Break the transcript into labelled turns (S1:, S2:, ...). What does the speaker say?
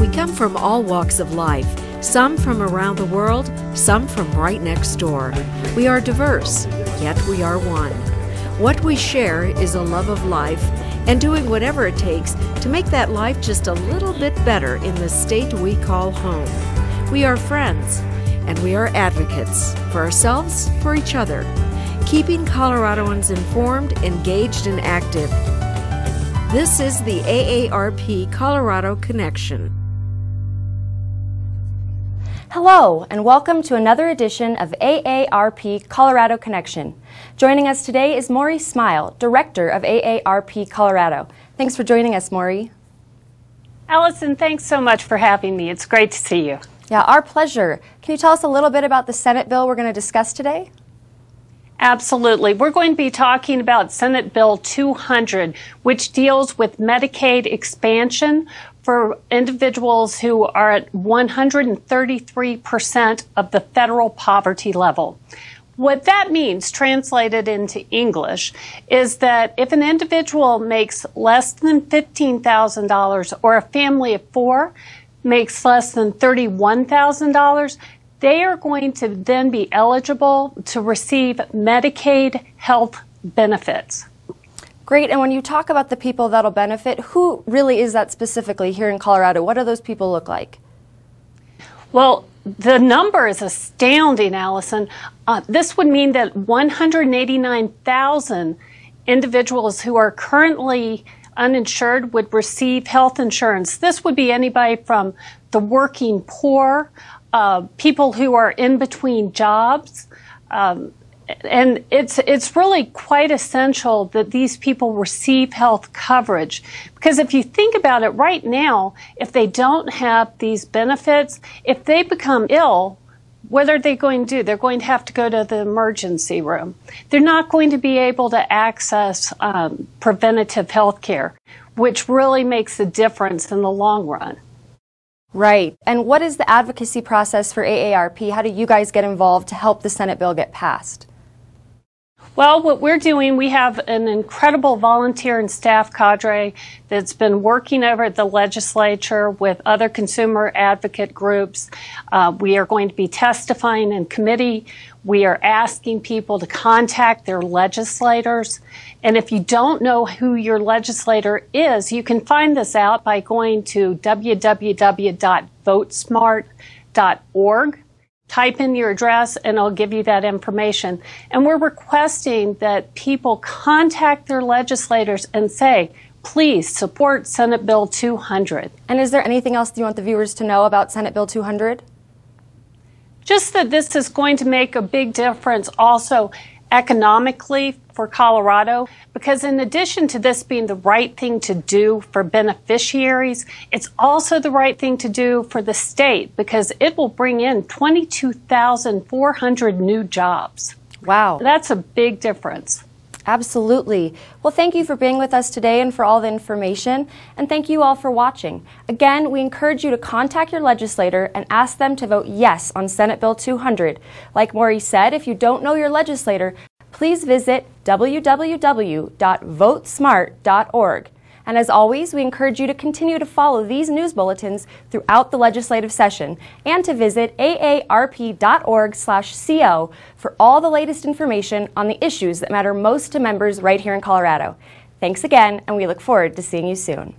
S1: We come from all walks of life, some from around the world, some from right next door. We are diverse, yet we are one. What we share is a love of life and doing whatever it takes to make that life just a little bit better in the state we call home. We are friends, and we are advocates for ourselves, for each other, keeping Coloradoans informed, engaged, and active. This is the AARP Colorado Connection.
S2: Hello, and welcome to another edition of AARP Colorado Connection. Joining us today is Morie Smile, Director of AARP Colorado. Thanks for joining us, Morie.
S3: Allison, thanks so much for having me. It's great to see you.
S2: Yeah, our pleasure. Can you tell us a little bit about the Senate bill we're going to discuss today?
S3: Absolutely. We're going to be talking about Senate Bill 200, which deals with Medicaid expansion for individuals who are at 133% of the federal poverty level. What that means, translated into English, is that if an individual makes less than $15,000 or a family of four makes less than $31,000, they are going to then be eligible to receive Medicaid health benefits.
S2: Great. And when you talk about the people that'll benefit, who really is that specifically here in Colorado? What do those people look like?
S3: Well, the number is astounding, Allison. This would mean that 189,000 individuals who are currently uninsured would receive health insurance. This would be anybody from the working poor, people who are in between jobs, and it's really quite essential that these people receive health coverage. Because if you think about it right now, if they don't have these benefits, if they become ill, what are they going to do? They're going to have to go to the emergency room. They're not going to be able to access preventative health care, which really makes a difference in the long run.
S2: Right. And what is the advocacy process for AARP? How do you guys get involved to help the Senate bill get passed?
S3: Well, what we're doing, we have an incredible volunteer and staff cadre that's been working over at the legislature with other consumer advocate groups. We are going to be testifying in committee. We are asking people to contact their legislators. And if you don't know who your legislator is, you can find this out by going to www.votesmart.org. Type in your address and it'll give you that information. And we're requesting that people contact their legislators and say, please support Senate Bill 200.
S2: And is there anything else you want the viewers to know about Senate Bill 200?
S3: Just that this is going to make a big difference also economically for Colorado, because in addition to this being the right thing to do for beneficiaries, it's also the right thing to do for the state because it will bring in 22,400 new jobs.
S2: Wow.
S3: That's a big difference.
S2: Absolutely. Well, thank you for being with us today and for all the information, and thank you all for watching. Again, we encourage you to contact your legislator and ask them to vote yes on Senate Bill 200. Like Morie said, if you don't know your legislator, please visit www.votesmart.org. And as always, we encourage you to continue to follow these news bulletins throughout the legislative session and to visit aarp.org/co for all the latest information on the issues that matter most to members right here in Colorado. Thanks again, and we look forward to seeing you soon.